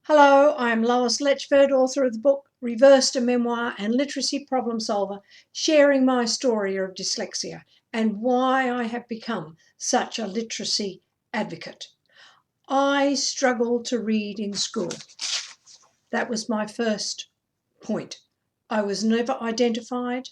Hello, I'm Lois Letchford, author of the book Reversed, a Memoir and Literacy Problem Solver, sharing my story of dyslexia and why I have become such a literacy advocate. I struggled to read in school. That was my first point. I was never identified.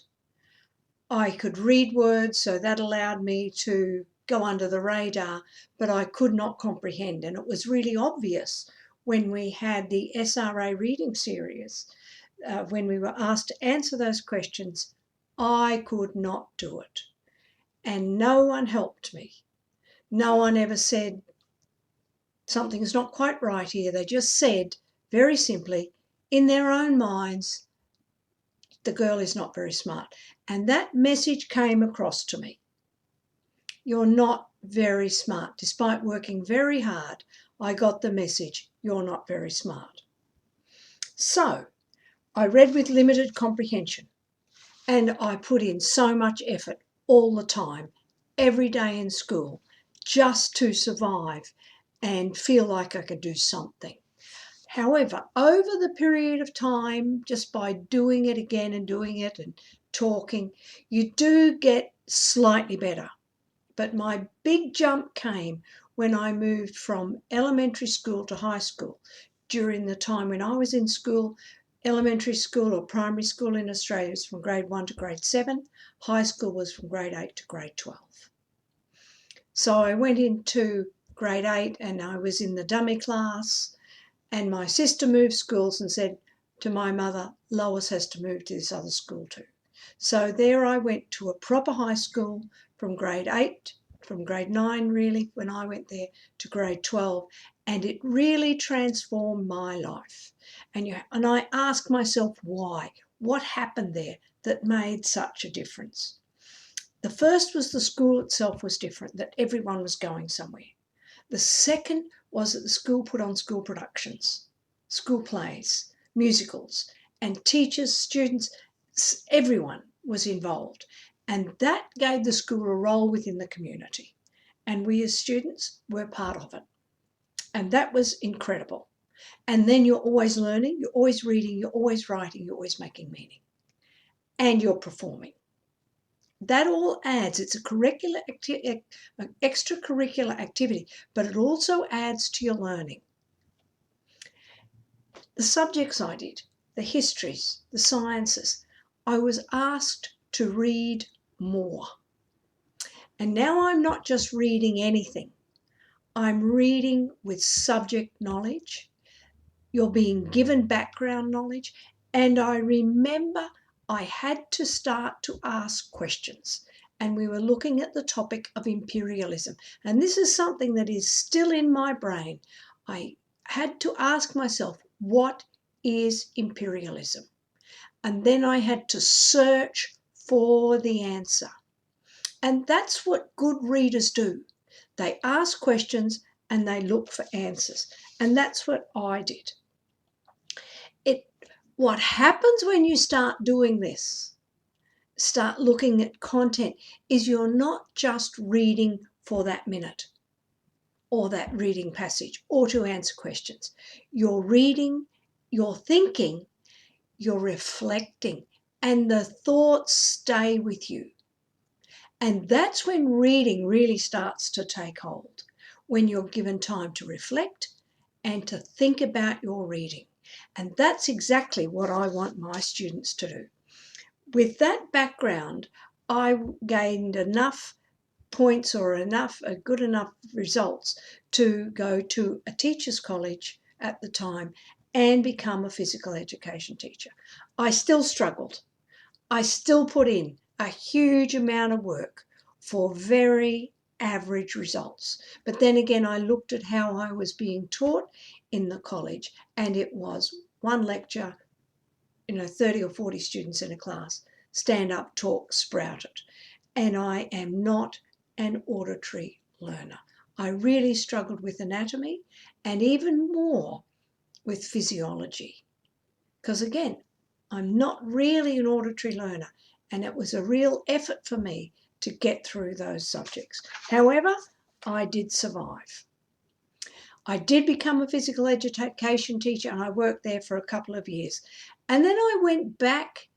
I could read words, so that allowed me to go under the radar, but I could not comprehend. And it was really obvious when we had the SRA reading series, when we were asked to answer those questions, I could not do it. And no one helped me. No one ever said, something's not quite right here. They just said, very simply, in their own minds, the girl is not very smart. And that message came across to me. You're not very smart. Despite working very hard, I got the message, you're not very smart. So I read with limited comprehension and I put in so much effort all the time, every day in school, just to survive and feel like I could do something. However, over the period of time, just by doing it again and doing it and talking, you do get slightly better. But my big jump came when I moved from elementary school to high school. During the time when I was in school, elementary school or primary school in Australia was from grade 1 to grade 7. High school was from grade 8 to grade 12. So I went into grade 8 and I was in the dummy class, and my sister moved schools and said to my mother, Lois has to move to this other school too. So there I went to a proper high school from grade 8, from grade 9 really, when I went there, to grade 12, and it really transformed my life. And I asked myself why. What happened there that made such a difference? The first was the school itself was different, that everyone was going somewhere. The second was that the school put on school productions, school plays, musicals, and teachers, students, everyone was involved. And that gave the school a role within the community. And we as students were part of it. And that was incredible. And then you're always learning, you're always reading, you're always writing, you're always making meaning. And you're performing. That all adds, it's a extracurricular activity, but it also adds to your learning. The subjects I did, the histories, the sciences, I was asked to read more. And now I'm not just reading anything. I'm reading with subject knowledge. You're being given background knowledge. And I remember I had to start to ask questions. And we were looking at the topic of imperialism. And this is something that is still in my brain. I had to ask myself, what is imperialism? And then I had to search for the answer. And that's what good readers do. They ask questions and they look for answers. And that's what I did. What happens when you start doing this, start looking at content, is you're not just reading for that minute or that reading passage or to answer questions. You're reading, you're thinking, you're reflecting, and the thoughts stay with you. And that's when reading really starts to take hold, when you're given time to reflect and to think about your reading. And that's exactly what I want my students to do. With that background, I gained enough points or good enough results to go to a teacher's college at the time and become a physical education teacher. I still struggled. I still put in a huge amount of work for very average results. But then again, I looked at how I was being taught in the college, and it was one lecture, 30 or 40 students in a class, stand up, talk, sprout it. And I am not an auditory learner. I really struggled with anatomy and even more with physiology. Because again, I'm not really an auditory learner, and it was a real effort for me to get through those subjects. However, I did survive. I did become a physical education teacher, and I worked there for a couple of years. And then I went back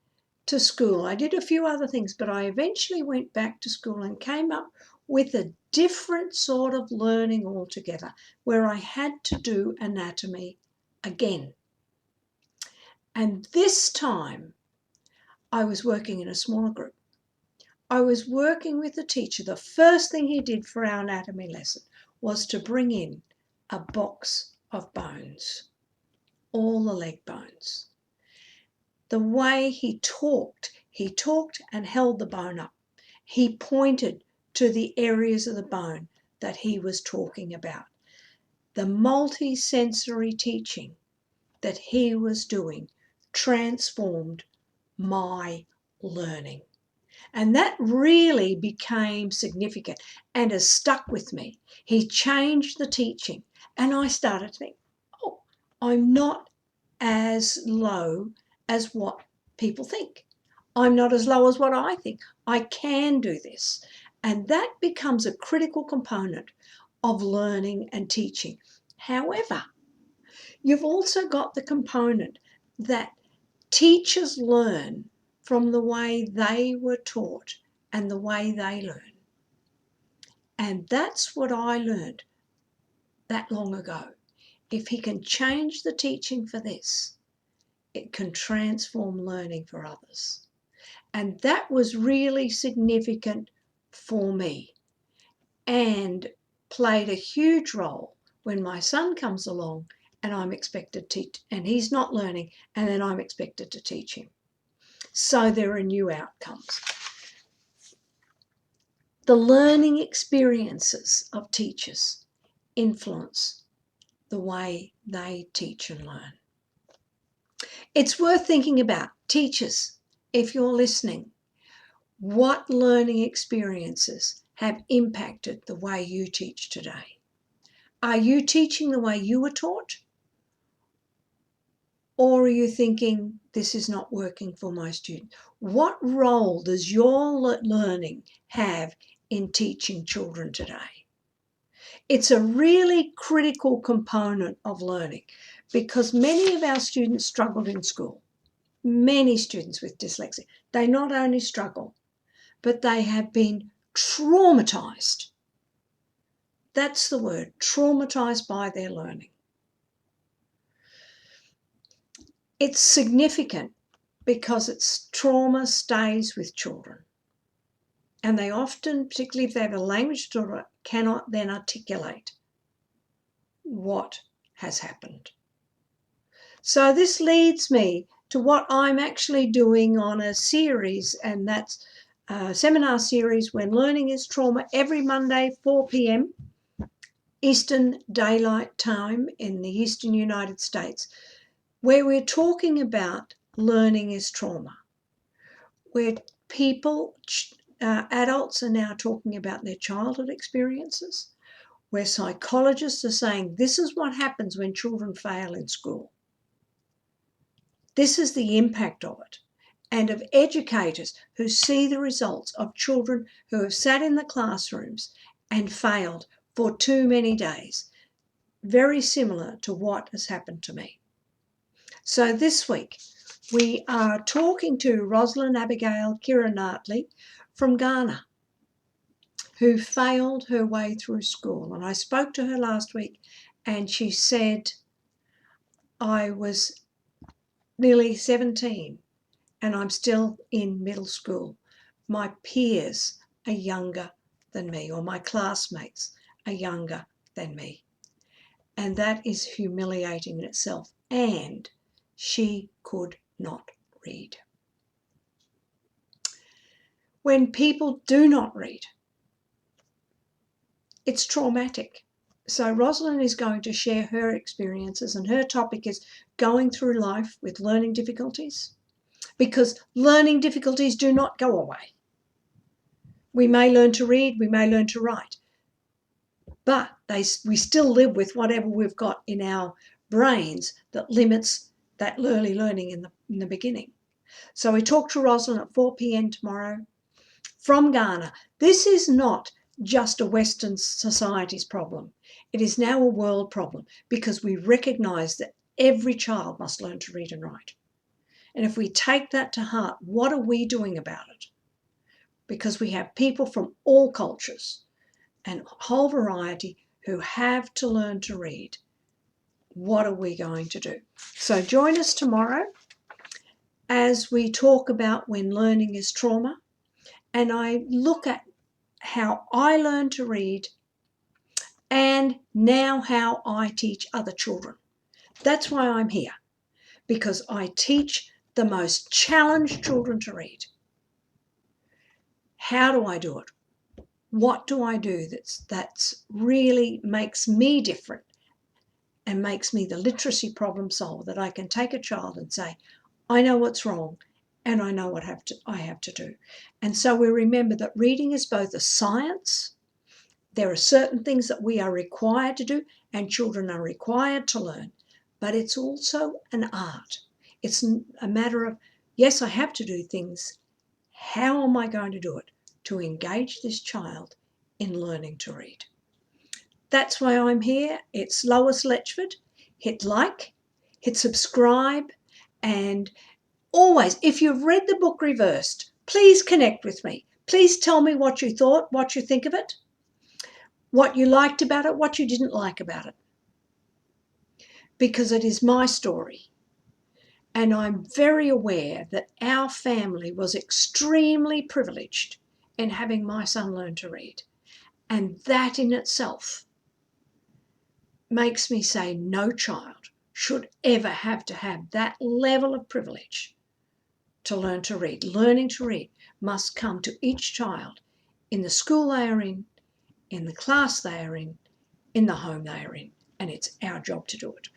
to school. I did a few other things, but I eventually went back to school and came up with a different sort of learning altogether, where I had to do anatomy again. And this time I was working in a smaller group. I was working with the teacher. The first thing he did for our anatomy lesson was to bring in a box of bones, all the leg bones. The way he talked and held the bone up. He pointed to the areas of the bone that he was talking about. The multi-sensory teaching that he was doing transformed my learning. And that really became significant and has stuck with me. He changed the teaching, and I started to think, oh, I'm not as low as what people think. I'm not as low as what I think. I can do this. And that becomes a critical component of learning and teaching. However, you've also got the component that teachers learn from the way they were taught and the way they learn. And that's what I learned that long ago. If he can change the teaching for this, it can transform learning for others. And that was really significant for me and played a huge role when my son comes along and I'm expected to teach, and he's not learning, and then I'm expected to teach him. So there are new outcomes. The learning experiences of teachers influence the way they teach and learn. It's worth thinking about, teachers, if you're listening, what learning experiences have impacted the way you teach today? Are you teaching the way you were taught? Or are you thinking, this is not working for my students? What role does your learning have in teaching children today? It's a really critical component of learning because many of our students struggled in school. Many students with dyslexia, they not only struggle, but they have been traumatised. That's the word, traumatised by their learning. It's significant because it's trauma stays with children. And they often, particularly if they have a language disorder, cannot then articulate what has happened. So this leads me to what I'm actually doing on a series, and that's a seminar series, When Learning is Trauma, every Monday, 4 p.m. Eastern Daylight Time in the Eastern United States, where we're talking about learning is trauma, where people, adults are now talking about their childhood experiences, where psychologists are saying this is what happens when children fail in school. This is the impact of it, and of educators who see the results of children who have sat in the classrooms and failed for too many days, very similar to what has happened to me. So this week we are talking to Rosalin Kyere-Nartey from Ghana, who failed her way through school. And I spoke to her last week and she said, I was nearly 17 and I'm still in middle school. My peers are younger than me, or my classmates are younger than me. And that is humiliating in itself. And she could not read. When people do not read, it's traumatic. So Rosalin is going to share her experiences, and her topic is going through life with learning difficulties, because learning difficulties do not go away. We may learn to read, we may learn to write, but we still live with whatever we've got in our brains that limits that early learning in the beginning. So we talk to Rosalin at 4 p.m. tomorrow from Ghana. This is not just a Western society's problem. It is now a world problem because we recognise that every child must learn to read and write. And if we take that to heart, what are we doing about it? Because we have people from all cultures and a whole variety who have to learn to read. What are we going to do? So join us tomorrow as we talk about when learning is trauma, and I look at how I learned to read and now how I teach other children. That's why I'm here, because I teach the most challenged children to read. How do I do it? What do I do that's really makes me different and makes me the literacy problem solver, that I can take a child and say, I know what's wrong and I know what I have to do. And so we remember that reading is both a science. There are certain things that we are required to do and children are required to learn, but it's also an art. It's a matter of, yes, I have to do things. How am I going to do it to engage this child in learning to read? That's why I'm here. It's Lois Letchford. Hit like, hit subscribe, and always, if you've read the book Reversed, please connect with me. Please tell me what you thought, what you think of it, what you liked about it, what you didn't like about it. Because it is my story. And I'm very aware that our family was extremely privileged in having my son learn to read. And that in itself makes me say no child should ever have to have that level of privilege to learn to read. Learning to read must come to each child in the school they are in the class they are in the home they are in, and it's our job to do it.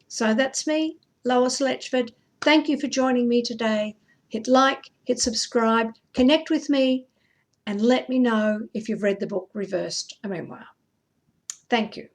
So that's me, Lois Letchford. Thank you for joining me today. Hit like, hit subscribe, connect with me, and let me know if you've read the book Reversed, a Memoir. Thank you.